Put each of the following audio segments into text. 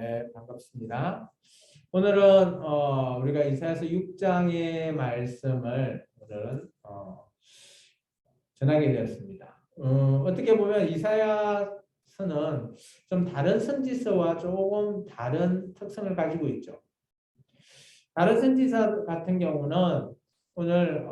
네, 반갑습니다. 오늘은 우리가 이사야서 6장의 말씀을 오늘은 전하게 되었습니다. 어떻게 보면 이사야서는 좀 다른 선지서와 조금 다른 특성을 가지고 있죠. 다른 선지서 같은 경우는 오늘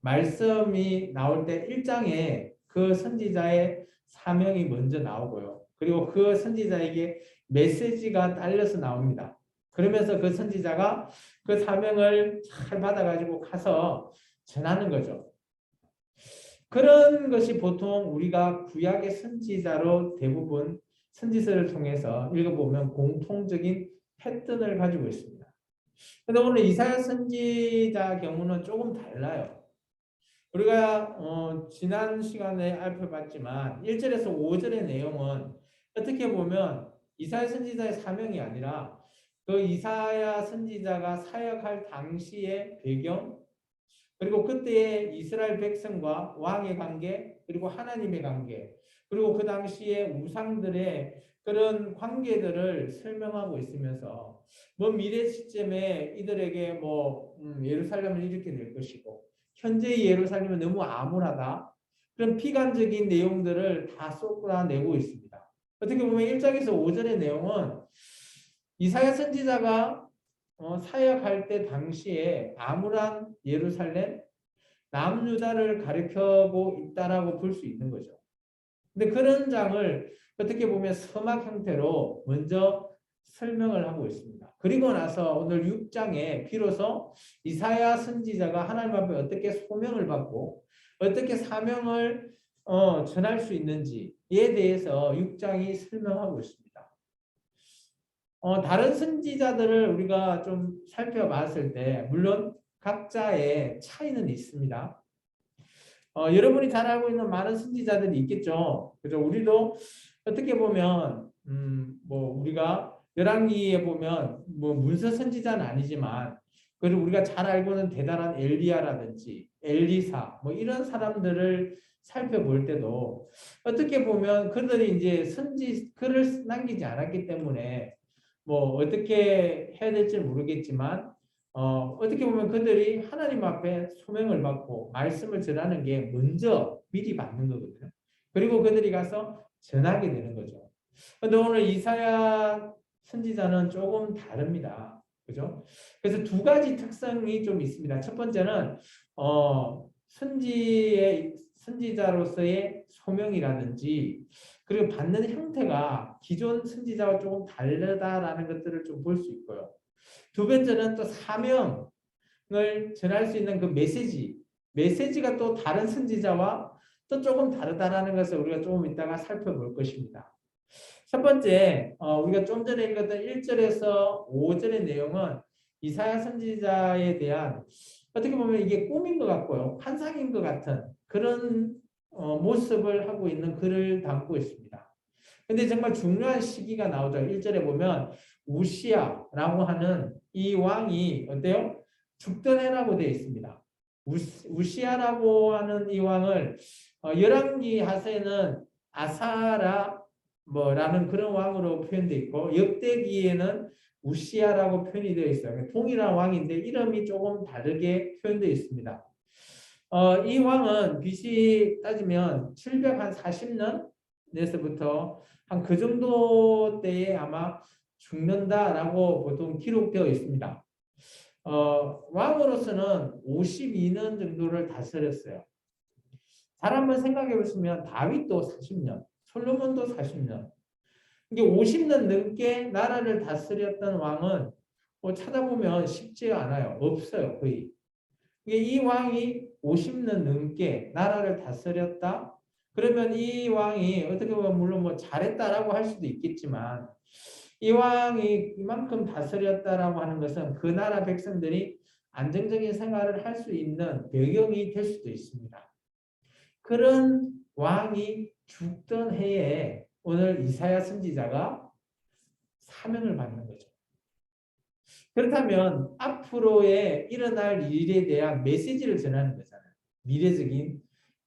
말씀이 나올 때 1장에 그 선지자의 사명이 먼저 나오고요. 그리고 그 선지자에게 메시지가 딸려서 나옵니다. 그러면서 그 선지자가 그 사명을 잘 받아가지고 가서 전하는 거죠. 그런 것이 보통 우리가 구약의 선지자로 대부분 선지서를 통해서 읽어보면 공통적인 패턴을 가지고 있습니다. 근데 오늘 이사야 선지자 경우는 조금 달라요. 우리가 지난 시간에 살펴봤지만 1절에서 5절의 내용은 어떻게 보면 이사야 선지자의 사명이 아니라 그 이사야 선지자가 사역할 당시의 배경, 그리고 그때의 이스라엘 백성과 왕의 관계, 그리고 하나님의 관계, 그리고 그 당시의 우상들의 그런 관계들을 설명하고 있으면서 뭐 미래 시점에 이들에게 예루살렘을 이렇게 될 것이고 현재의 예루살렘은 너무 암울하다. 그런 비관적인 내용들을 다 쏟아내고 있습니다. 어떻게 보면 1장에서 5절의 내용은 이사야 선지자가 사역할 때 당시에 암울한 예루살렘, 남유다를 가리켜고 있다라고 볼 수 있는 거죠. 근데 그런 장을 어떻게 보면 서막 형태로 먼저 설명을 하고 있습니다. 그리고 나서 오늘 6장에 비로소 이사야 선지자가 하나님 앞에 어떻게 소명을 받고 어떻게 사명을 전할 수 있는지에 대해서 6장이 설명하고 있습니다. 다른 선지자들을 우리가 좀 살펴봤을 때 물론 각자의 차이는 있습니다. 여러분이 잘 알고 있는 많은 선지자들이 있겠죠. 그죠? 우리도 어떻게 보면 우리가 열왕기에 보면 문서 선지자는 아니지만 그리고 우리가 잘 알고 있는 대단한 엘리야라든지 엘리사 이런 사람들을 살펴볼 때도 어떻게 보면 그들이 이제 글을 남기지 않았기 때문에 어떻게 해야 될지 모르겠지만 어떻게 보면 그들이 하나님 앞에 소명을 받고 말씀을 전하는 게 먼저 미리 받는 거거든요. 그리고 그들이 가서 전하게 되는 거죠. 근데 오늘 이사야 선지자는 조금 다릅니다. 그죠? 그래서 두 가지 특성이 좀 있습니다. 첫 번째는 선지자로서의 소명이라든지 그리고 받는 형태가 기존 선지자와 조금 다르다라는 것들을 좀 볼 수 있고요. 두 번째는 또 사명을 전할 수 있는 그 메시지가 또 다른 선지자와 또 조금 다르다라는 것을 우리가 조금 이따가 살펴볼 것입니다. 첫 번째, 우리가 좀 전에 읽었던 1절에서 5절의 내용은 이사야 선지자에 대한 어떻게 보면 이게 꿈인 것 같고요. 환상인 것 같은 그런 모습을 하고 있는 글을 담고 있습니다. 근데 정말 중요한 시기가 나오죠. 1절에 보면 우시야라고 하는 이 왕이 어때요? 죽던 해라고 되어 있습니다. 우시야라고 하는 이 왕을 열왕기 하세는 아사라 라는 그런 왕으로 표현되어 있고 역대기에는 우시야라고 표현이 되어 있어요. 동일한 왕인데 이름이 조금 다르게 표현되어 있습니다. 이 왕은 BC 따지면 740년에서부터 한 그 정도 때에 아마 죽는다라고 보통 기록되어 있습니다. 왕으로서는 52년 정도를 다스렸어요. 잘 한번 생각해 보시면 다윗도 40년, 솔로몬도 40년. 이게 50년 넘게 나라를 다스렸던 왕은 찾아보면 쉽지 않아요. 없어요, 거의. 이 왕이 50년 넘게 나라를 다스렸다. 그러면 이 왕이 어떻게 보면 물론 잘했다라고 할 수도 있겠지만 이 왕이 이만큼 다스렸다라고 하는 것은 그 나라 백성들이 안정적인 생활을 할 수 있는 배경이 될 수도 있습니다. 그런 왕이 죽던 해에 오늘 이사야 선지자가 사명을 받는 거죠. 그렇다면 앞으로의 일어날 일에 대한 메시지를 전하는 거잖아요. 미래적인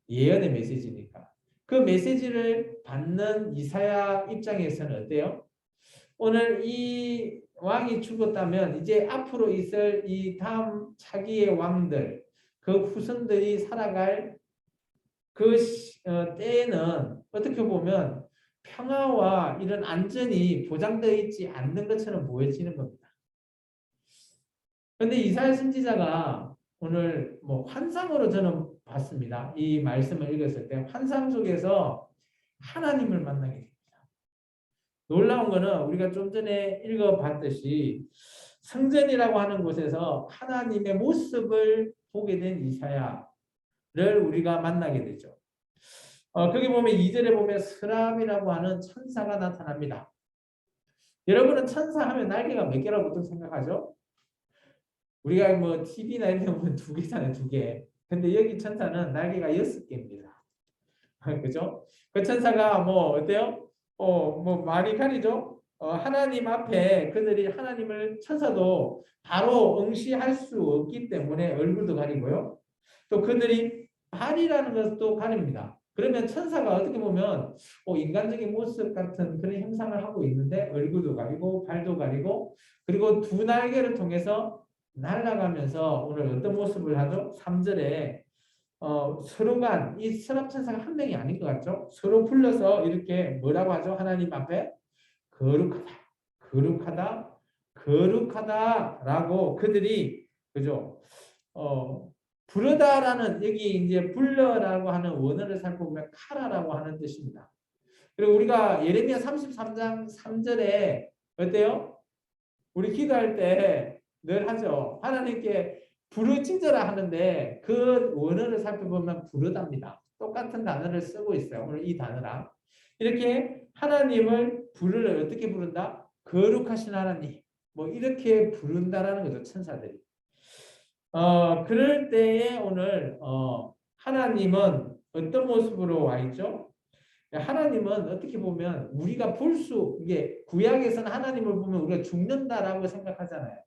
예언의 메시지니까. 그 메시지를 받는 이사야 입장에서는 어때요? 오늘 이 왕이 죽었다면 이제 앞으로 있을 이 다음 차기의 왕들, 그 후손들이 살아갈 그 때에는 어떻게 보면 평화와 이런 안전이 보장되어 있지 않는 것처럼 보여지는 겁니다. 그런데 이사야 선지자가 오늘 뭐 환상으로 저는 봤습니다. 이 말씀을 읽었을 때 환상 속에서 하나님을 만나게 됩니다. 놀라운 거는 우리가 좀 전에 읽어봤듯이 성전이라고 하는 곳에서 하나님의 모습을 보게 된 이사야를 우리가 만나게 되죠. 거기 보면 2절에 보면 스람이라고 하는 천사가 나타납니다. 여러분은 천사 하면 날개가 몇 개라고 보통 생각하죠? 우리가 뭐 TV나 이런 데 보면 2개잖아요, 2개. 근데 여기 천사는 날개가 6개입니다. 그죠? 그 천사가 뭐 어때요? 뭐 말이 가리죠? 하나님 앞에 그들이 하나님을 천사도 바로 응시할 수 없기 때문에 얼굴도 가리고요. 또 그들이 발이라는 것도 가립니다. 그러면 천사가 어떻게 보면 인간적인 모습 같은 그런 형상을 하고 있는데 얼굴도 가리고 발도 가리고 그리고 2날개를 통해서 날아가면서 오늘 어떤 모습을 하죠? 3절에 서로 간 이 선합천사가 한 명이 아닌 것 같죠? 서로 불러서 이렇게 뭐라고 하죠? 하나님 앞에 거룩하다, 거룩하다, 거룩하다라고 그들이 그죠? 부르다라는 여기 이제 불러라고 하는 원어를 살펴보면 카라라고 하는 뜻입니다. 그리고 우리가 예레미야 33장 3절에 어때요? 우리 기도할 때 늘 하죠. 하나님께 부르짖어라 하는데 그 원어를 살펴보면 부르답니다. 똑같은 단어를 쓰고 있어요. 오늘 이 단어랑. 이렇게 하나님을 부르를 어떻게 부른다? 거룩하신 하나님. 뭐 이렇게 부른다라는 거죠. 천사들이. 그럴 때에 오늘 하나님은 어떤 모습으로 와 있죠? 하나님은 어떻게 보면 우리가 볼 수, 이게 구약에서는 하나님을 보면 우리가 죽는다라고 생각하잖아요.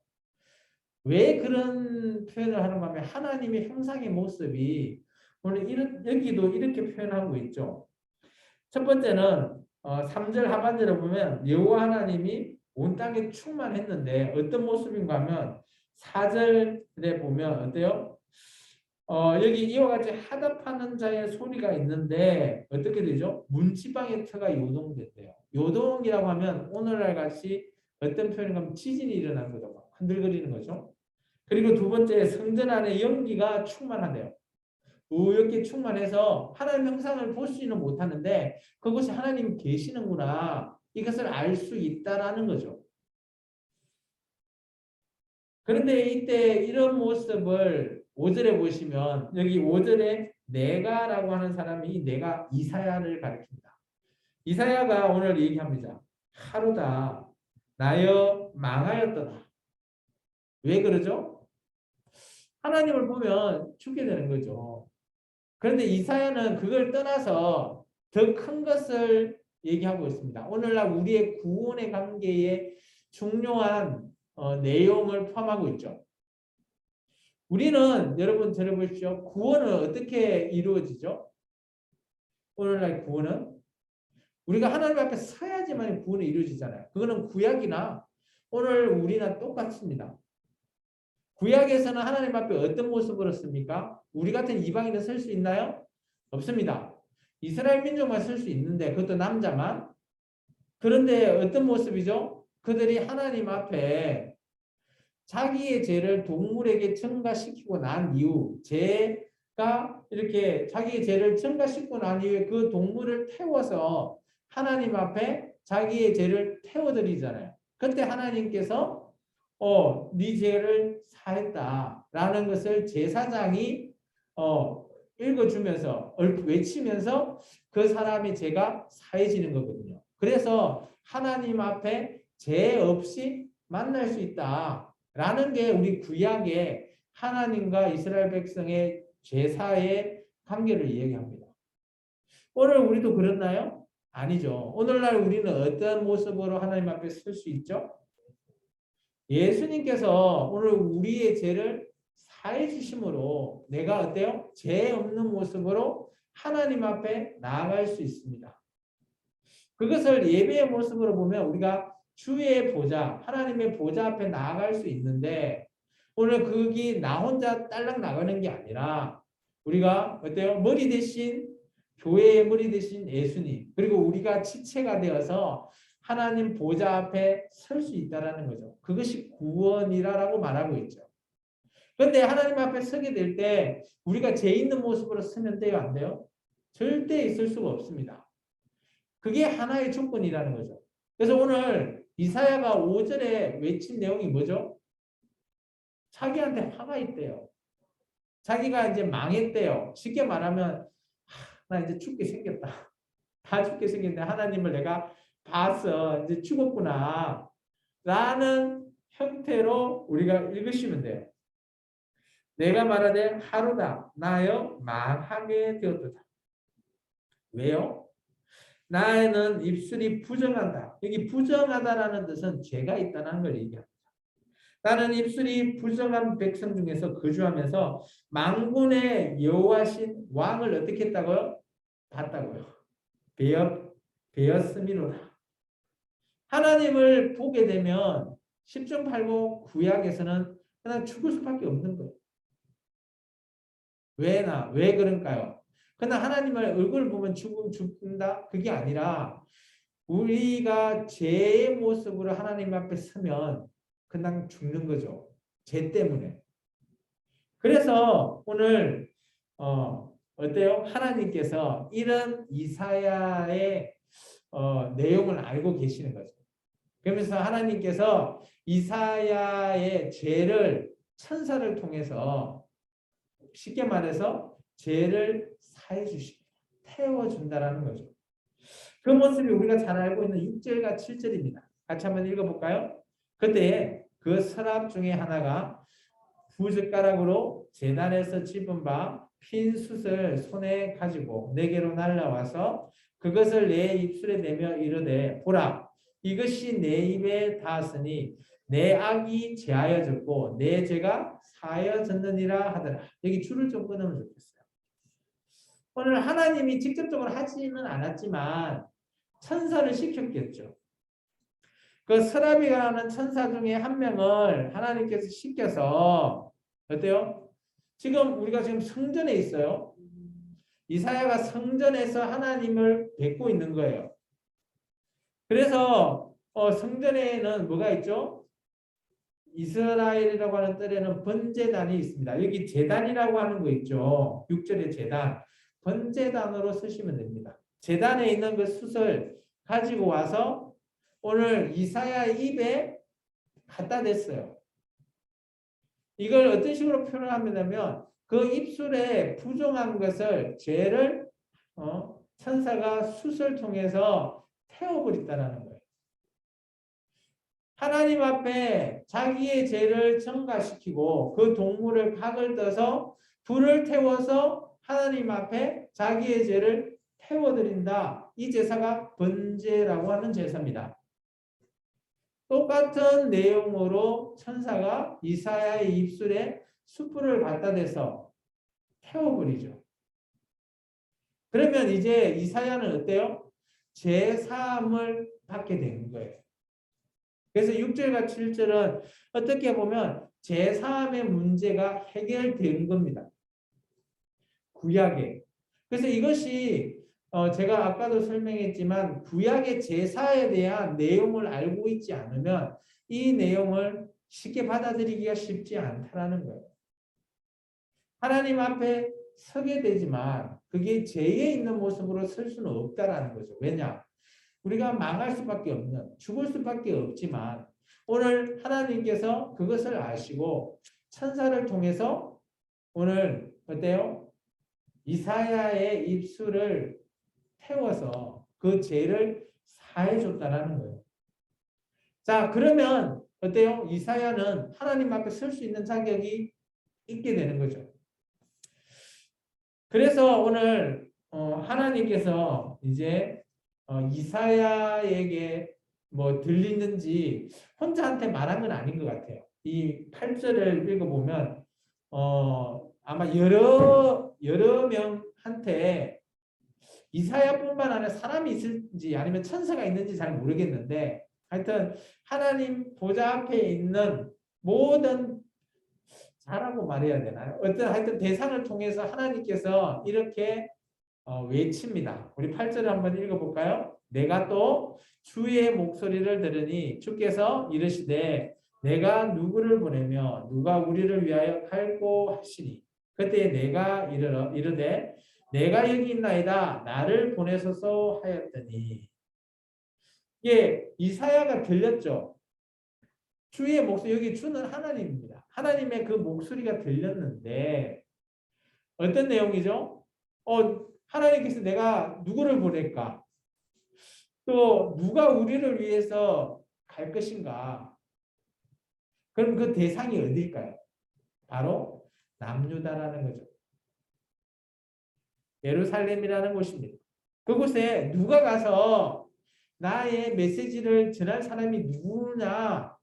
왜 그런 표현을 하는가 하면 하나님의 형상의 모습이 오늘 여기도 이렇게 표현하고 있죠. 첫 번째는 3절 하반절에 보면 여호와 하나님이 온 땅에 충만했는데 어떤 모습인가 하면 4절에 보면 어때요? 여기 이와 같이 하답하는 자의 소리가 있는데 어떻게 되죠? 문지방의 터가 요동된대요. 요동이라고 하면 오늘날 같이 어떤 표현인가 하면 지진이 일어난 거죠. 막 흔들거리는 거죠. 그리고 두 번째 성전 안에 연기가 충만하대요. 이렇게 충만해서 하나님 형상을 볼 수는 못하는데 그것이 하나님 계시는구나. 이것을 알 수 있다라는 거죠. 그런데 이때 이런 모습을 5절에 보시면 여기 5절에 내가라고 하는 사람이 이 내가 이사야를 가리킵니다. 이사야가 오늘 얘기합니다. 하루다 나여 망하였도다. 왜 그러죠? 하나님을 보면 죽게 되는 거죠. 그런데 이사야는 그걸 떠나서 더 큰 것을 얘기하고 있습니다. 오늘날 우리의 구원의 관계에 중요한 내용을 포함하고 있죠. 우리는 여러분 들어보십시오. 구원은 어떻게 이루어지죠? 오늘날 구원은 우리가 하나님 앞에 서야지만 구원이 이루어지잖아요. 그거는 구약이나 오늘 우리나 똑같습니다. 구약에서는 하나님 앞에 어떤 모습으로 씁니까? 우리 같은 이방인은 설 수 있나요? 없습니다. 이스라엘 민족만 설 수 있는데 그것도 남자만. 그런데 어떤 모습이죠? 그들이 하나님 앞에 자기의 죄를 동물에게 전가시키고 난 이후 죄가 이렇게 자기의 죄를 전가시키고 난 이후에 그 동물을 태워서 하나님 앞에 자기의 죄를 태워드리잖아요. 그때 하나님께서 네 죄를 사했다라는 것을 제사장이 읽어주면서 외치면서 그 사람의 죄가 사해지는 거거든요. 그래서 하나님 앞에 죄 없이 만날 수 있다라는 게 우리 구약의 하나님과 이스라엘 백성의 제사의 관계를 이야기합니다. 오늘 우리도 그렇나요? 아니죠. 오늘날 우리는 어떤 모습으로 하나님 앞에 설 수 있죠? 예수님께서 오늘 우리의 죄를 사해 주심으로 내가 어때요? 죄 없는 모습으로 하나님 앞에 나아갈 수 있습니다. 그것을 예배의 모습으로 보면 우리가 주의 보좌, 하나님의 보좌 앞에 나아갈 수 있는데 오늘 거기 나 혼자 딸랑 나가는 게 아니라 우리가 어때요? 머리 대신 교회의 머리 대신 예수님 그리고 우리가 지체가 되어서 하나님 보좌 앞에 설 수 있다라는 거죠. 그것이 구원이라고 말하고 있죠. 그런데 하나님 앞에 서게 될 때 우리가 죄 있는 모습으로 서면 돼요? 안 돼요? 절대 있을 수가 없습니다. 그게 하나의 조건이라는 거죠. 그래서 오늘 이사야가 5절에 외친 내용이 뭐죠? 자기한테 화가 있대요. 자기가 이제 망했대요. 쉽게 말하면 나 이제 죽게 생겼다. 다 죽게 생겼는데 하나님을 내가 봤어. 이제 죽었구나. 라는 형태로 우리가 읽으시면 돼요. 내가 말하되 하루다 나여 망하게 되었도다. 왜요? 나에는 입술이 부정하다. 여기 부정하다라는 뜻은 죄가 있다는 걸 얘기합니다. 나는 입술이 부정한 백성 중에서 거주하면서 만군의 여호와신 왕을 어떻게 했다고요? 봤다고요. 배었음이로다. 하나님을 보게 되면 10중 8구 구약에서는 그냥 죽을 수밖에 없는 거예요. 왜 그럴까요? 그러나 하나님을 얼굴 보면 죽는다? 그게 아니라 우리가 죄의 모습으로 하나님 앞에 서면 그냥 죽는 거죠. 죄 때문에. 그래서 오늘 어때요? 하나님께서 이런 이사야의 내용을 알고 계시는 거죠. 그러면서 하나님께서 이사야의 죄를 천사를 통해서 쉽게 말해서 죄를 사해 주십니다. 태워준다라는 거죠. 그 모습이 우리가 잘 알고 있는 6절과 7절입니다. 같이 한번 읽어볼까요? 그때 그 서랍 중에 하나가 두 젓가락으로 제단에서 집은 바 핀 숯을 손에 가지고 내게로 날라와서 그것을 내 입술에 대며 이르되 보라 이것이 내 입에 닿았으니 내 악이 제하여졌고 내 죄가 사하여졌느니라 하더라. 여기 줄을 좀 끊으면 좋겠어요. 오늘 하나님이 직접적으로 하지는 않았지만 천사를 시켰겠죠. 그 스라비가라는 천사 중에 한 명을 하나님께서 시켜서 어때요? 지금 우리가 지금 성전에 있어요. 이사야가 성전에서 하나님을 뵙고 있는 거예요. 그래서 성전에는 뭐가 있죠? 이스라엘이라고 하는 뜰에는 번제단이 있습니다. 여기 제단이라고 하는 거 있죠. 6절의 제단. 번제단으로 쓰시면 됩니다. 제단에 있는 그 숯을 가지고 와서 오늘 이사야 입에 갖다 댔어요. 이걸 어떤 식으로 표현하냐면 그 입술에 부정한 것을 죄를 천사가 숯을 통해서 태워버렸다는 거예요. 하나님 앞에 자기의 죄를 전가시키고 그 동물을 각을 떠서 불을 태워서 하나님 앞에 자기의 죄를 태워드린다. 이 제사가 번제라고 하는 제사입니다. 똑같은 내용으로 천사가 이사야의 입술에 숯불을 갖다 대서 태워버리죠. 그러면 이제 이사야는 어때요? 죄 사함을 받게 되는 거예요. 그래서 6절과 7절은 어떻게 보면 죄 사함의 문제가 해결된 겁니다. 구약에. 그래서 이것이 제가 아까도 설명했지만 구약의 제사에 대한 내용을 알고 있지 않으면 이 내용을 쉽게 받아들이기가 쉽지 않다라는 거예요. 하나님 앞에 서게 되지만 그게 죄에 있는 모습으로 설 수는 없다라는 거죠. 왜냐? 우리가 망할 수밖에 없는, 죽을 수밖에 없지만 오늘 하나님께서 그것을 아시고 천사를 통해서 오늘 어때요? 이사야의 입술을 태워서 그 죄를 사해 줬다라는 거예요. 자, 그러면 어때요? 이사야는 하나님 앞에 설 수 있는 자격이 있게 되는 거죠. 그래서 오늘 하나님께서 이제 이사야에게 뭐 들리는지 혼자한테 말한 건 아닌 것 같아요. 이 8절을 읽어보면 아마 여러 명한테 이사야뿐만 아니라 사람이 있을지 아니면 천사가 있는지 잘 모르겠는데 하여튼 하나님 보좌 앞에 있는 모든 자라고 말해야 되나요? 어떤 하여튼 대상을 통해서 하나님께서 이렇게 외칩니다. 우리 8절을 한번 읽어볼까요? 내가 또 주의 목소리를 들으니 주께서 이르시되 내가 누구를 보내며 누가 우리를 위하여 갈고 하시니 그때 내가 이르되 내가 여기 있나이다 나를 보내소서 하였더니 이게 이사야가 들렸죠. 주의 목소리 여기 주는 하나님입니다. 하나님의 그 목소리가 들렸는데 어떤 내용이죠? 하나님께서 내가 누구를 보낼까? 또 누가 우리를 위해서 갈 것인가? 그럼 그 대상이 어딜까요? 바로 남유다라는 거죠. 예루살렘이라는 곳입니다. 그곳에 누가 가서 나의 메시지를 전할 사람이 누구냐?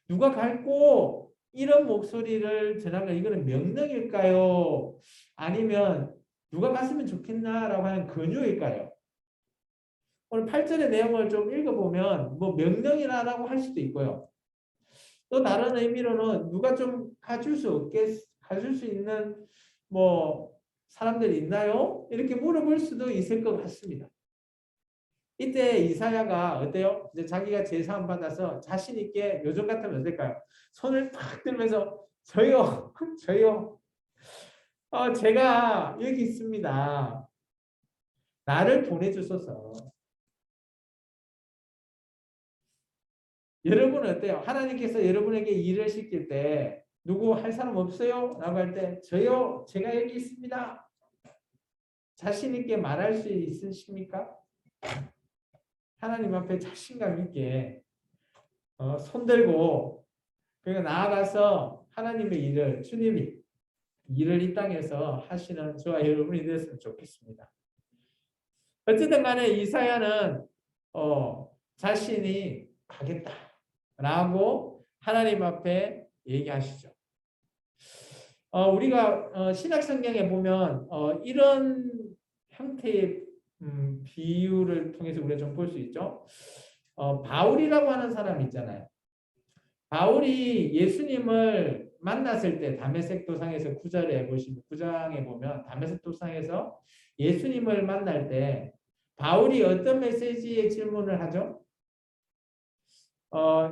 누가 갈고 이런 목소리를 전하면 이거는 명령일까요? 아니면 누가 갔으면 좋겠나라고 하는 권유일까요? 오늘 8절의 내용을 좀 읽어보면 뭐 명령이라고 할 수도 있고요. 또 다른 의미로는 누가 좀 가줄 수 있는 뭐 사람들이 있나요? 이렇게 물어볼 수도 있을 것 같습니다. 이때 이사야가 어때요? 이제 자기가 제사함 받아서 자신 있게 요즘 같으면 어떨까요? 손을 탁 들면서 저요, 저요. 제가 여기 있습니다. 나를 보내주소서. 여러분은 어때요? 하나님께서 여러분에게 일을 시킬 때 누구 할 사람 없어요? 라고 할 때 저요, 제가 여기 있습니다. 자신 있게 말할 수 있으십니까? 하나님 앞에 자신감 있게 손들고 그러니까 나아가서 하나님의 일을 주님이 일을 이 땅에서 하시는 저와 여러분이 되었으면 좋겠습니다. 어쨌든 간에 이사야는 자신이 가겠다라고 하나님 앞에 얘기하시죠. 우리가 신약 성경에 보면 이런 형태의 비유를 통해서 우리가 좀 볼 수 있죠. 바울이라고 하는 사람 있잖아요. 바울이 예수님을 만났을 때 다메섹 도상에서 9절에 보시면 9장에 보면 다메섹 도상에서 예수님을 만날 때 바울이 어떤 메시지의 질문을 하죠?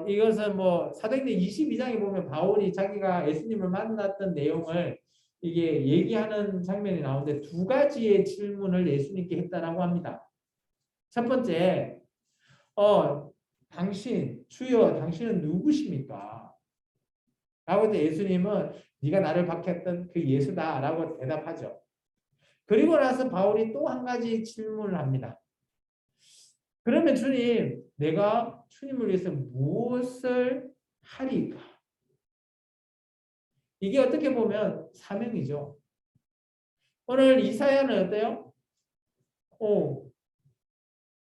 이것은 뭐 사도행전 22장에 보면 바울이 자기가 예수님을 만났던 내용을 이게 얘기하는 장면이 나오는데 두 가지의 질문을 예수님께 했다라고 합니다. 첫 번째, 주여 당신은 누구십니까? 라고 할 때 예수님은 네가 나를 박했던 그 예수다라고 대답하죠. 그리고 나서 바울이 또 한 가지 질문을 합니다. 그러면 주님, 내가 주님을 위해서 무엇을 하리까? 이게 어떻게 보면 사명이죠. 오늘 이사야는 어때요?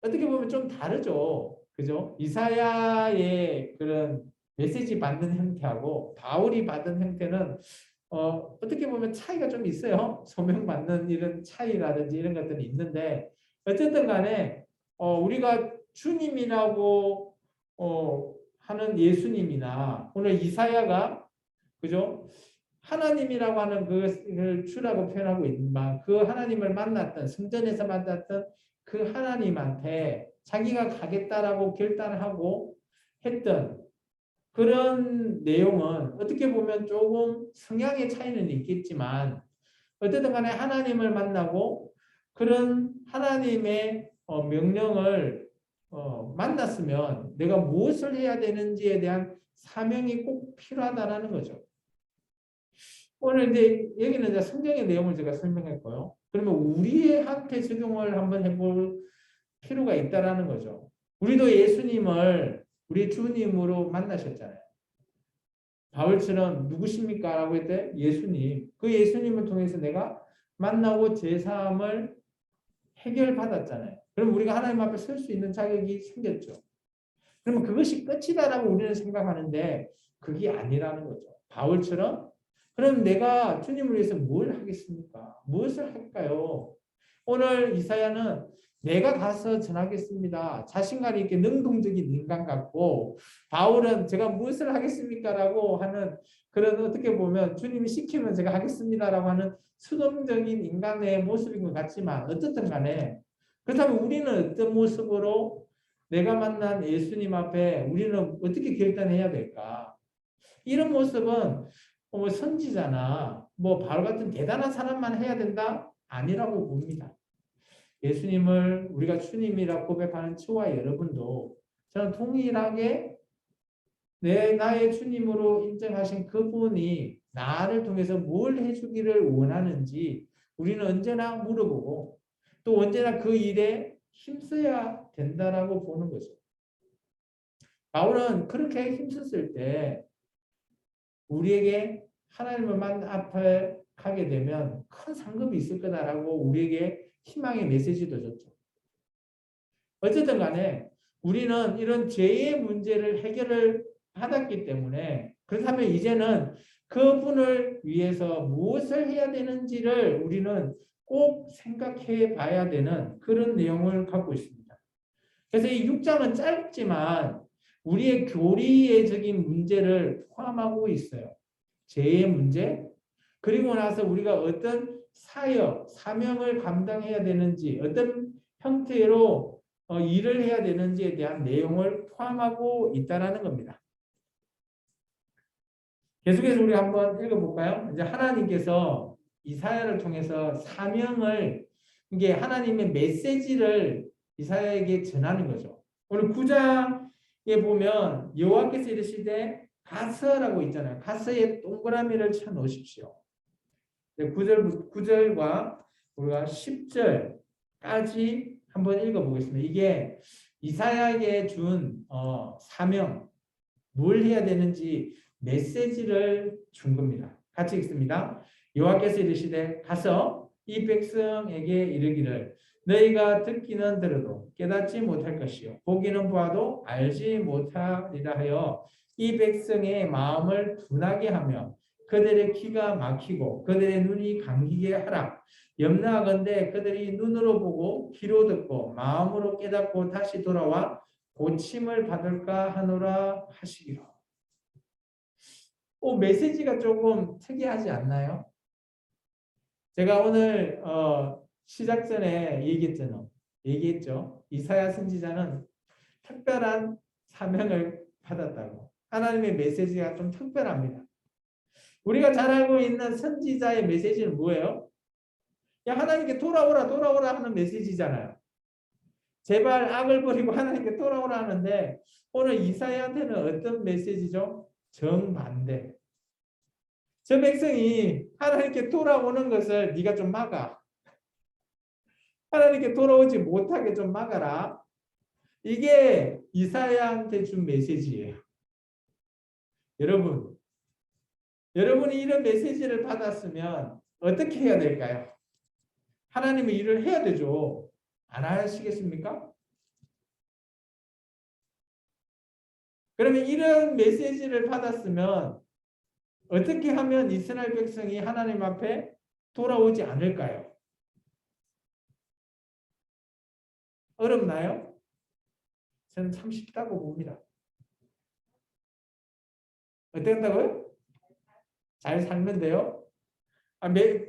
어떻게 보면 좀 다르죠. 그죠? 이사야의 그런 메시지 받는 형태하고 바울이 받은 형태는 어떻게 보면 차이가 좀 있어요. 소명받는 이런 차이라든지 이런 것들이 있는데 어쨌든 간에 우리가 주님이라고 하는 예수님이나 오늘 이사야가 그죠? 하나님이라고 하는 그것을 주라고 표현하고 있지만 그 하나님을 만났던 성전에서 만났던 그 하나님한테 자기가 가겠다라고 결단하고 했던 그런 내용은 어떻게 보면 조금 성향의 차이는 있겠지만 어쨌든 간에 하나님을 만나고 그런 하나님의 명령을 만났으면 내가 무엇을 해야 되는지에 대한 사명이 꼭 필요하다라는 거죠. 오늘 이제 여기는 이제 성경의 내용을 제가 설명했고요. 그러면 우리한테 적용을 한번 해볼 필요가 있다라는 거죠. 우리도 예수님을 우리 주님으로 만나셨잖아요. 바울처럼 누구십니까? 라고 했을 때 예수님. 그 예수님을 통해서 내가 만나고 제사함을 해결받았잖아요. 그럼 우리가 하나님 앞에 설 수 있는 자격이 생겼죠. 그러면 그것이 끝이다라고 우리는 생각하는데 그게 아니라는 거죠. 바울처럼 그럼 내가 주님을 위해서 뭘 하겠습니까? 무엇을 할까요? 오늘 이사야는 내가 가서 전하겠습니다. 자신감 있게 능동적인 인간 같고 바울은 제가 무엇을 하겠습니까라고 하는 그런 어떻게 보면 주님이 시키면 제가 하겠습니다라고 하는 수동적인 인간의 모습인 것 같지만 어떻든 간에 그렇다면 우리는 어떤 모습으로 내가 만난 예수님 앞에 우리는 어떻게 결단해야 될까? 이런 모습은 뭐 선지자나 뭐 바울 같은 대단한 사람만 해야 된다? 아니라고 봅니다. 예수님을 우리가 주님이라 고백하는 저와 여러분도 저는 동일하게 나의 주님으로 인정하신 그분이 나를 통해서 뭘 해주기를 원하는지 우리는 언제나 물어보고 또 언제나 그 일에 힘써야 된다라고 보는 거죠. 바울은 그렇게 힘썼을 때 우리에게 하나님을만 앞에 가게 되면 큰 상급이 있을 거다라고 우리에게 희망의 메시지도 줬죠. 어쨌든 간에 우리는 이런 죄의 문제를 해결을 받았기 때문에 그렇다면 이제는 그분을 위해서 무엇을 해야 되는지를 우리는 꼭 생각해 봐야 되는 그런 내용을 갖고 있습니다. 그래서 이 6장은 짧지만 우리의 교리적인 문제를 포함하고 있어요. 죄의 문제, 그리고 나서 우리가 어떤 사역, 사명을 감당해야 되는지, 어떤 형태로 일을 해야 되는지에 대한 내용을 포함하고 있다는 겁니다. 계속해서 우리 한번 읽어볼까요? 이제 하나님께서 이사야를 통해서 사명을, 이게 하나님의 메시지를 이사야에게 전하는 거죠. 오늘 9장에 보면 여호와께서 이르시되 가서라고 있잖아요. 가서에 동그라미를 쳐 놓으십시오. 9절과 우리가 10절까지 한번 읽어보겠습니다. 이게 이사야에게 준 사명, 뭘 해야 되는지 메시지를 준 겁니다. 같이 읽습니다. 여호와께서 이르시되 가서 이 백성에게 이르기를 너희가 듣기는 들어도 깨닫지 못할 것이요 보기는 보아도 알지 못하리라 하여 이 백성의 마음을 둔하게 하며 그들의 귀가 막히고 그들의 눈이 감기게 하라. 염려하건대 그들이 눈으로 보고 귀로 듣고 마음으로 깨닫고 다시 돌아와 고침을 받을까 하노라 하시기로. 메시지가 조금 특이하지 않나요? 제가 오늘 시작 전에 얘기했죠. 이사야 선지자는 특별한 사명을 받았다고. 하나님의 메시지가 좀 특별합니다. 우리가 잘 알고 있는 선지자의 메시지는 뭐예요? 야, 하나님께 돌아오라 하는 메시지잖아요. 제발 악을 버리고 하나님께 돌아오라 하는데 오늘 이사야한테는 어떤 메시지죠? 정반대. 저 백성이 하나님께 돌아오는 것을 네가 좀 막아. 하나님께 돌아오지 못하게 좀 막아라. 이게 이사야한테 준 메시지예요. 여러분이 이런 메시지를 받았으면 어떻게 해야 될까요? 하나님의 일을 해야 되죠. 안 하시겠습니까? 그러면 이런 메시지를 받았으면 어떻게 하면 이스라엘 백성이 하나님 앞에 돌아오지 않을까요? 어렵나요? 저는 참 쉽다고 봅니다. 어떻게 한다고요? 잘 살면 돼요?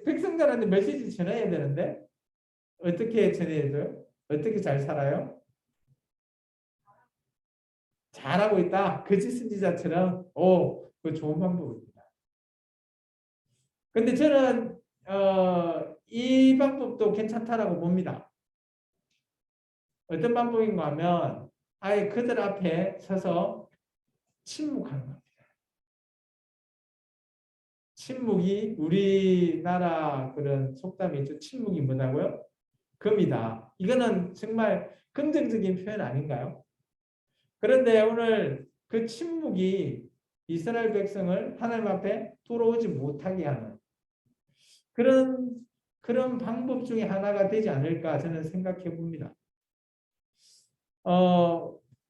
백성들한테 메시지 전해야 되는데 어떻게 전해야 돼요? 어떻게 잘 살아요? 잘하고 있다. 거짓 선지자처럼. 그 좋은 방법입니다. 근데 저는 이 방법도 괜찮다라고 봅니다. 어떤 방법인가 하면 아예 그들 앞에 서서 침묵하는 겁니다. 침묵이 우리나라 그런 속담이 있죠. 침묵이 뭐다고요? 금이다. 이거는 정말 긍정적인 표현 아닌가요? 그런데 오늘 그 침묵이 이스라엘 백성을 하나님 앞에 돌아오지 못하게 하는 그런 방법 중에 하나가 되지 않을까 저는 생각해 봅니다.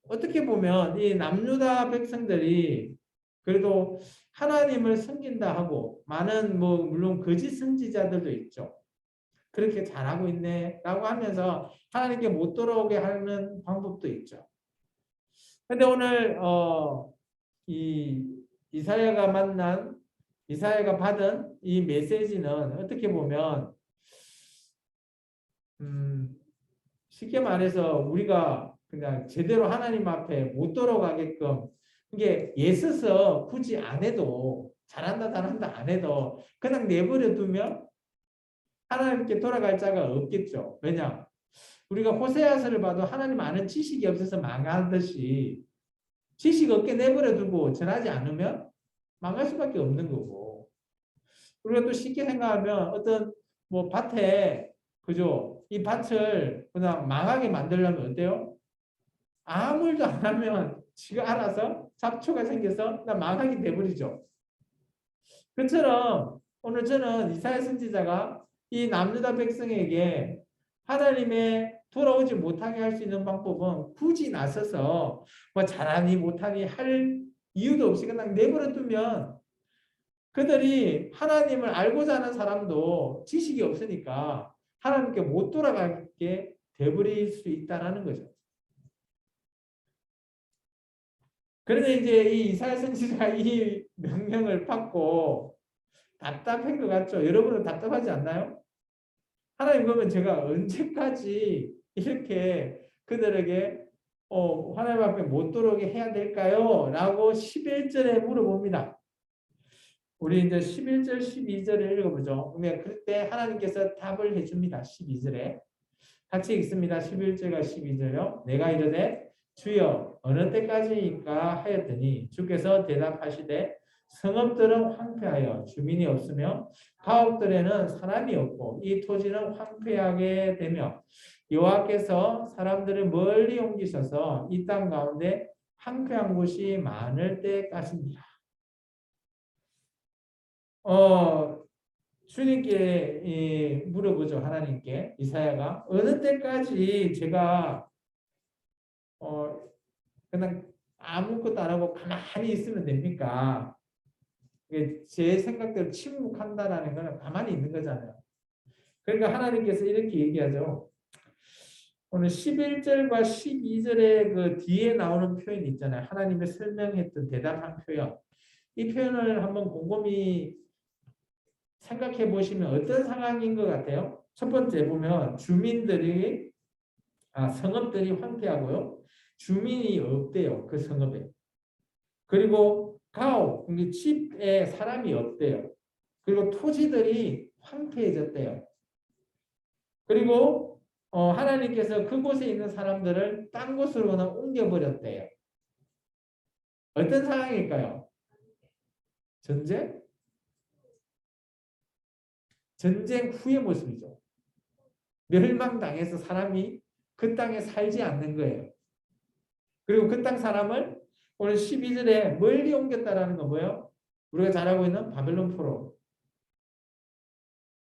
어떻게 보면 이 남유다 백성들이 그래도 하나님을 섬긴다 하고 많은 물론 거짓 선지자들도 있죠. 그렇게 잘하고 있네 라고 하면서 하나님께 못 돌아오게 하는 방법도 있죠. 근데 오늘 이 이사야가 받은 이 메시지는 어떻게 보면 쉽게 말해서 우리가 그냥 제대로 하나님 앞에 못 돌아가게끔 이게 애써서 굳이 안 해도 잘한다 안 해도 그냥 내버려 두면 하나님께 돌아갈 자가 없겠죠. 왜냐? 우리가 호세아서를 봐도 하나님 아는 지식이 없어서 망하듯이 지식 없게 내버려 두고 전하지 않으면 망할 수밖에 없는 거고. 우리가 또 쉽게 생각하면 어떤 뭐 밭에 그죠? 이 밭을 그냥 망하게 만들려면 어때요? 아무 일도 안 하면 지가 알아서 잡초가 생겨서 그냥 망하게 돼버리죠. 그처럼 오늘 저는 이사야 선지자가 이 남유다 백성에게 하나님의 돌아오지 못하게 할 수 있는 방법은 굳이 나서서 뭐 잘하니 못하니 할 이유도 없이 그냥 내버려 두면 그들이 하나님을 알고자 하는 사람도 지식이 없으니까 하나님께 못 돌아가게 돼버릴 수 있다는 거죠. 그런데 이제 이 이사야 선지자가 이 명령을 받고 답답한 것 같죠? 여러분은 답답하지 않나요? 하나님 그러면 제가 언제까지 이렇게 그들에게 하나님 앞에 못 들어오게 해야 될까요? 라고 11절에 물어봅니다. 우리 이제 11절, 12절을 읽어보죠. 그러면 그때 하나님께서 답을 해줍니다. 12절에. 같이 읽습니다. 11절과 12절요. 내가 이르되 주여 어느 때까지일까 하였더니 주께서 대답하시되 성읍들은 황폐하여 주민이 없으며 가옥들에는 사람이 없고 이 토지는 황폐하게 되며 여호와께서 사람들을 멀리 옮기셔서 이 땅 가운데 황폐한 곳이 많을 때까지니라. 주님께 물어보죠. 하나님께 이사야가 어느 때까지 제가 그냥 아무것도 안 하고 가만히 있으면 됩니까? 제 생각대로 침묵한다라는 거는 가만히 있는 거잖아요. 그러니까 하나님께서 이렇게 얘기하죠. 오늘 11절과 12절의 그 뒤에 나오는 표현 있잖아요. 하나님의 설명했던 대답한 표현. 이 표현을 한번 곰곰이 생각해 보시면 어떤 상황인 것 같아요? 첫 번째 보면 성읍들이 황폐하고요. 주민이 없대요. 그 성읍에. 그리고 가옥, 집에 사람이 없대요. 그리고 토지들이 황폐해졌대요. 그리고 하나님께서 그곳에 있는 사람들을 딴 곳으로 옮겨버렸대요. 어떤 상황일까요? 전쟁? 전쟁 후의 모습이죠. 멸망당해서 사람이 그 땅에 살지 않는 거예요. 그리고 그 땅 사람을 오늘 12절에 멀리 옮겼다라는 건 뭐예요? 우리가 잘 알고 있는 바벨론 포로.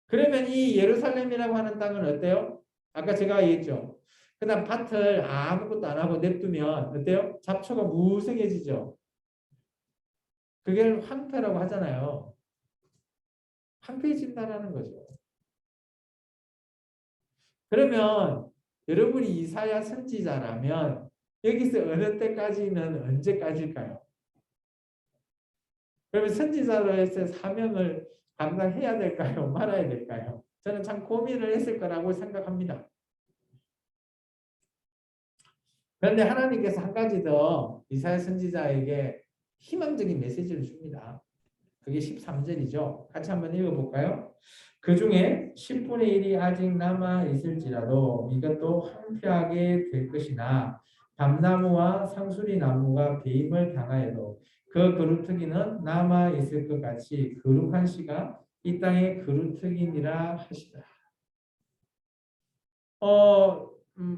그러면 이 예루살렘이라고 하는 땅은 어때요? 아까 제가 얘기했죠. 그다음 밭을 아무것도 안 하고 냅두면 어때요? 잡초가 무성해지죠. 그게 황폐라고 하잖아요. 황폐해진다라는 거죠. 그러면 여러분이 이사야 선지자라면 여기서 어느 때까지는 언제까지일까요? 그러면 선지자로서의 사명을 감당해야 될까요? 말아야 될까요? 저는 참 고민을 했을 거라고 생각합니다. 그런데 하나님께서 한 가지 더 이사야 선지자에게 희망적인 메시지를 줍니다. 그게 13절이죠. 같이 한번 읽어볼까요? 그 중에 10분의 1이 아직 남아 있을지라도 이것도 황폐하게 될 것이나 밤나무와 상수리 나무가 배임을 당하여도 그 그루터기는 남아 있을 것 같이 거룩한 씨가 이 땅의 그루터기니라 하시다.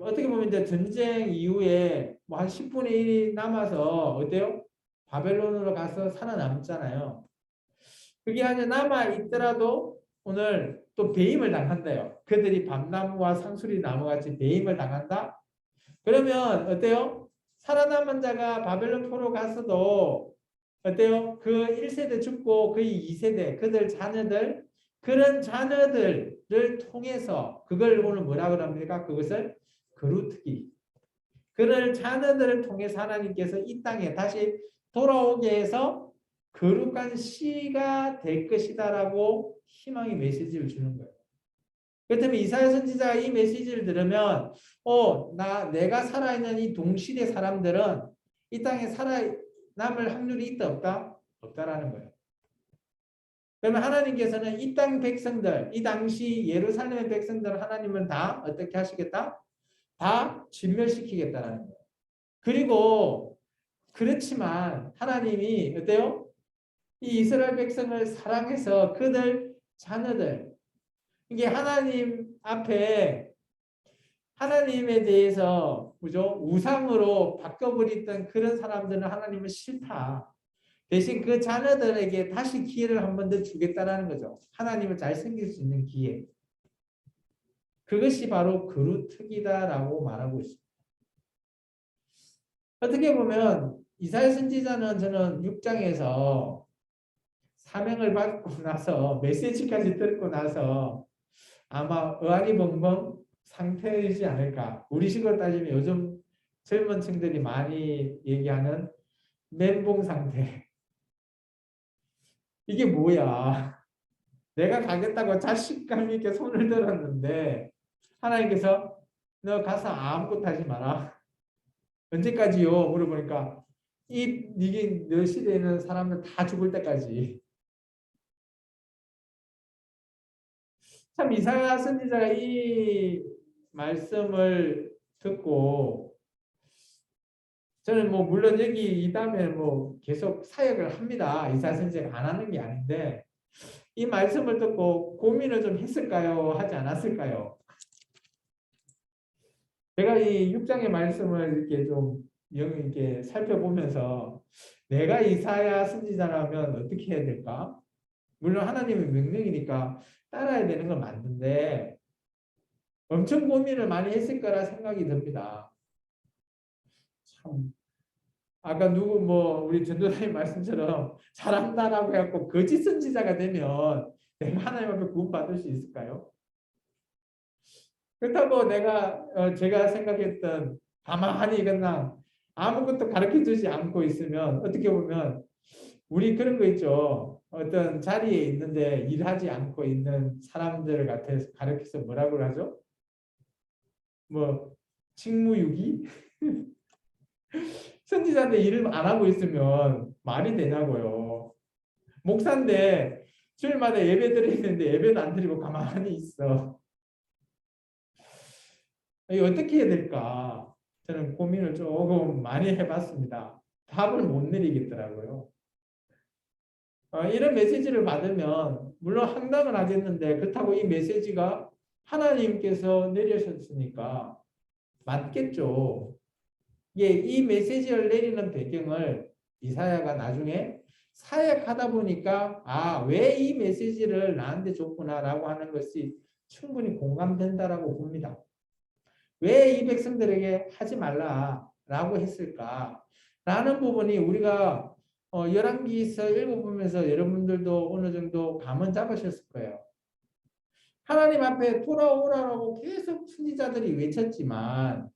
어떻게 보면 이제 전쟁 이후에 뭐 한 10분의 1이 남아서 어때요? 바벨론으로 가서 살아남잖아요. 그게 아니라 남아 있더라도 오늘 또 배임을 당한대요. 그들이 밤나무와 상수리 나무같이 배임을 당한다? 그러면 어때요? 살아남은 자가 바벨론 포로 가서도 어때요? 그 1세대 죽고 그 2세대 그들 자녀들 그런 자녀들 자녀들을 통해서 그걸 오늘 뭐라 그럽니까? 그것을 거루트기. 그를 자녀들을 통해서 하나님께서 이 땅에 다시 돌아오게 해서 거룩한 씨가 될 것이다라고 희망의 메시지를 주는 거예요. 그렇다면 이사야 선지자가 이 메시지를 들으면 내가 살아있는 이 동시대 사람들은 이 땅에 살아남을 확률이 있다 없다? 없다라는 거예요. 그러면 하나님께서는 이 땅 백성들, 이 당시 예루살렘의 백성들 하나님은 다 어떻게 하시겠다? 다 진멸시키겠다라는 거예요. 그리고 그렇지만 하나님이 어때요? 이 이스라엘 백성을 사랑해서 그들 자녀들, 이게 하나님 앞에 하나님에 대해서 그죠? 우상으로 바꿔버렸던 그런 사람들은 하나님은 싫다. 대신 그 자녀들에게 다시 기회를 한 번 더 주겠다라는 거죠. 하나님을 잘 섬길 수 있는 기회. 그것이 바로 거루특기다라고 말하고 있습니다. 어떻게 보면 이사야 선지자는 저는 6장에서 사명을 받고 나서 메시지까지 듣고 나서 아마 의아리벙벙 상태이지 않을까. 우리식으로 따지면 요즘 젊은 층들이 많이 얘기하는 멘붕 상태. 이게 뭐야? 내가 가겠다고 자신감 있게 손을 들었는데 하나님께서 너 가서 아무것도 하지 마라. 언제까지요? 물어보니까 이게 너 시대에는 사람들 다 죽을 때까지. 참 이사야 선지자가 이 말씀을 듣고 저는 물론 여기 이 다음에 계속 사역을 합니다. 이사야 선지자가 안 하는 게 아닌데 이 말씀을 듣고 고민을 좀 했을까요? 하지 않았을까요? 제가 이 6장의 말씀을 이렇게 좀 이렇게 살펴보면서 내가 이사야 선지자라면 어떻게 해야 될까? 물론 하나님의 명령이니까 따라야 되는 건 맞는데 엄청 고민을 많이 했을 거라 생각이 듭니다. 참 아까 우리 전도사님 말씀처럼 잘한다라고 해갖고 거짓 선지자가 되면 내가 하나님 앞에 구원받을 수 있을까요? 그렇다고 제가 생각했던 가만히 그냥 아무것도 가르쳐주지 않고 있으면 어떻게 보면 우리 그런 거 있죠. 어떤 자리에 있는데 일하지 않고 있는 사람들 같아서 가르쳐서 뭐라고 하죠? 직무유기? 선지자인데 일을 안 하고 있으면 말이 되냐고요. 목사인데 주일마다 예배 드리는데 예배도 안 드리고 가만히 있어. 이거 어떻게 해야 될까? 저는 고민을 조금 많이 해봤습니다. 답을 못 내리겠더라고요. 이런 메시지를 받으면 물론 황당은 하겠는데 그렇다고 이 메시지가 하나님께서 내려셨으니까 맞겠죠. 이 메시지를 내리는 배경을 이사야가 나중에 사역하다 보니까 왜 이 메시지를 나한테 줬구나라고 하는 것이 충분히 공감된다라고 봅니다. 왜 이 백성들에게 하지 말라라고 했을까? 라는 부분이 우리가 열왕기서 읽어보면서 여러분들도 어느 정도 감은 잡으셨을 거예요. 하나님 앞에 돌아오라고 계속 선지자들이 외쳤지만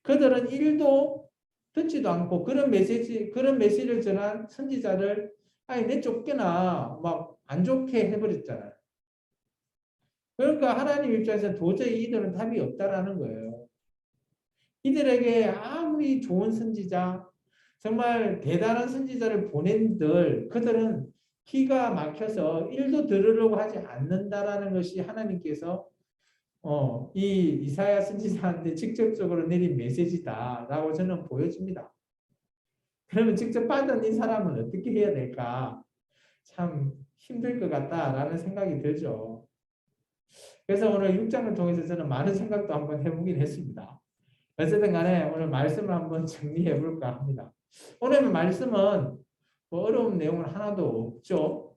그들은 1도 듣지도 않고 그런 메시지를 전한 선지자를 내 쫓겨나 막 안 좋게 해버렸잖아요. 그러니까 하나님 입장에서 도저히 이들은 답이 없다라는 거예요. 이들에게 아무리 좋은 선지자, 정말 대단한 선지자를 보낸들 그들은 기가 막혀서 1도 들으려고 하지 않는다라는 것이 하나님께서 이 이사야 선지자한테 직접적으로 내린 메시지다라고 저는 보여집니다. 그러면 직접 받은 이 사람은 어떻게 해야 될까? 참 힘들 것 같다라는 생각이 들죠. 그래서 오늘 6장을 통해서 저는 많은 생각도 한번 해보긴 했습니다. 어쨌든 간에 오늘 말씀을 한번 정리해 볼까 합니다. 오늘 말씀은 어려운 내용은 하나도 없죠.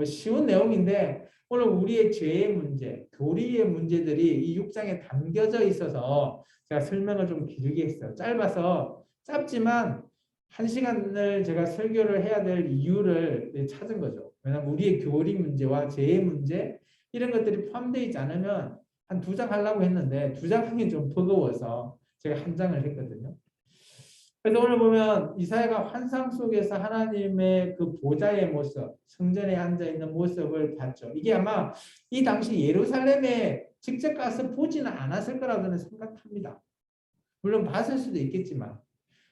쉬운 내용인데 오늘 우리의 죄의 문제, 도리의 문제들이 이 6장에 담겨져 있어서 제가 설명을 좀 길게 했어요. 짧지만 1시간을 제가 설교를 해야 될 이유를 찾은 거죠. 왜냐하면 우리의 교리 문제와 죄의 문제, 이런 것들이 포함되어 있지 않으면 한 2장 하려고 했는데 2장 하기 좀 버거워서 제가 1장을 했거든요. 그래서 오늘 보면 이사야가 환상 속에서 하나님의 그 보좌의 모습, 성전에 앉아 있는 모습을 봤죠. 이게 아마 이 당시 예루살렘에 직접 가서 보지는 않았을 거라고 저는 생각합니다. 물론 봤을 수도 있겠지만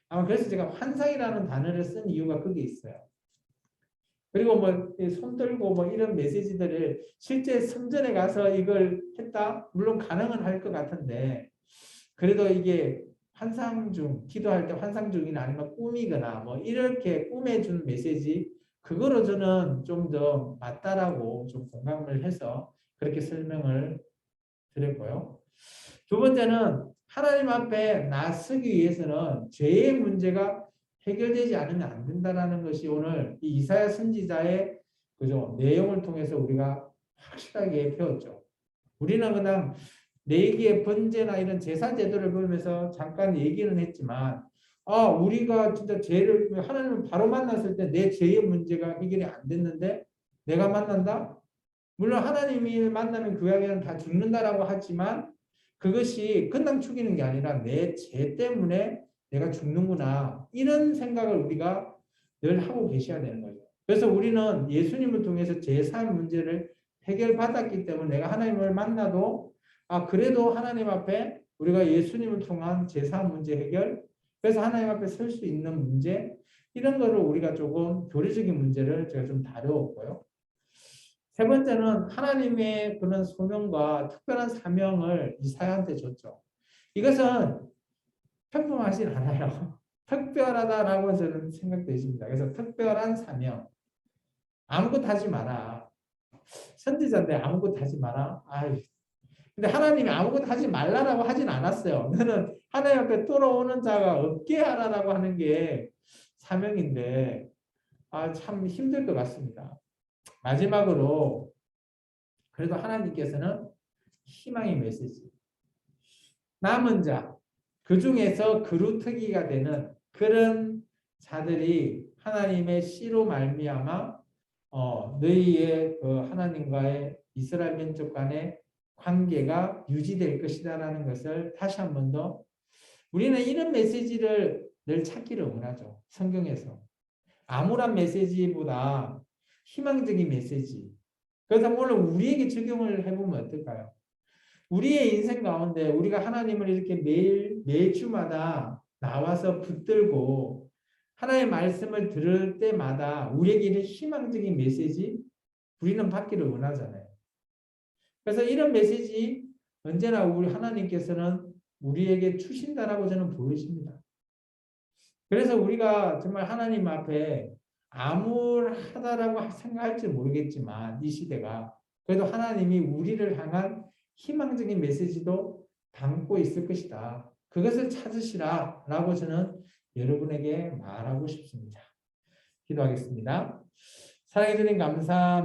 아마 그래서 제가 환상이라는 단어를 쓴 이유가 그게 있어요. 그리고 뭐 손 들고 뭐 이런 메시지들을 실제 성전에 가서 이걸 했다? 물론 가능은 할 것 같은데 그래도 이게 환상 중, 기도할 때 환상 중이나 아니면 꿈이거나 뭐 이렇게 꿈에 준 메시지 그거로 저는 좀 더 맞다라고 좀 공감을 해서 그렇게 설명을 드렸고요. 두 번째는 하나님 앞에 나서기 위해서는 죄의 문제가 해결되지 않으면 안 된다라는 것이 오늘 이 이사야 선지자의 그죠 내용을 통해서 우리가 확실하게 배웠죠. 우리는 그냥 레위기의 번제나 이런 제사 제도를 보면서 잠깐 얘기는 했지만 우리가 진짜 죄를 하나님을 바로 만났을 때 내 죄의 문제가 해결이 안 됐는데 내가 만난다? 물론 하나님이 만나면 그 이야기는 다 죽는다라고 하지만 그것이 그냥 죽이는 게 아니라 내 죄 때문에 내가 죽는구나. 이런 생각을 우리가 늘 하고 계셔야 되는 거죠. 그래서 우리는 예수님을 통해서 제사의 문제를 해결받았기 때문에 내가 하나님을 만나도 그래도 하나님 앞에 우리가 예수님을 통한 제사 문제 해결 그래서 하나님 앞에 설 수 있는 문제 이런 거를 우리가 조금 교리적인 문제를 제가 좀 다루었고요. 세 번째는 하나님의 그런 소명과 특별한 사명을 이사야한테 줬죠. 이것은 평범하진 않아요. 특별하다라고 저는 생각되십니다. 그래서 특별한 사명. 아무것도 하지 마라. 선지자인데 아무것도 하지 마라. 근데 하나님이 아무것도 하지 말라라고 하진 않았어요. 너는 하나님 앞에 돌아오는 자가 없게 하라라고 하는 게 사명인데 참 힘들 것 같습니다. 마지막으로 그래도 하나님께서는 희망의 메시지. 남은 자, 그 중에서 그루터기가 되는 그런 자들이 하나님의 씨로 말미암아 너희의 그 하나님과의 이스라엘 민족 간의 관계가 유지될 것이다라는 것을 다시 한 번 더 우리는 이런 메시지를 늘 찾기를 원하죠. 성경에서. 암울한 메시지보다 희망적인 메시지. 그래서 오늘 우리에게 적용을 해보면 어떨까요? 우리의 인생 가운데 우리가 하나님을 이렇게 매주마다 나와서 붙들고 하나님의 말씀을 들을 때마다 우리에게 이런 희망적인 메시지 우리는 받기를 원하잖아요. 그래서 이런 메시지 언제나 우리 하나님께서는 우리에게 주신다라고 저는 보여집니다. 그래서 우리가 정말 하나님 앞에 암울하다라고 생각할지 모르겠지만 이 시대가 그래도 하나님이 우리를 향한 희망적인 메시지도 담고 있을 것이다. 그것을 찾으시라라고 저는 여러분에게 말하고 싶습니다. 기도하겠습니다. 사랑해 주님 감사합니다.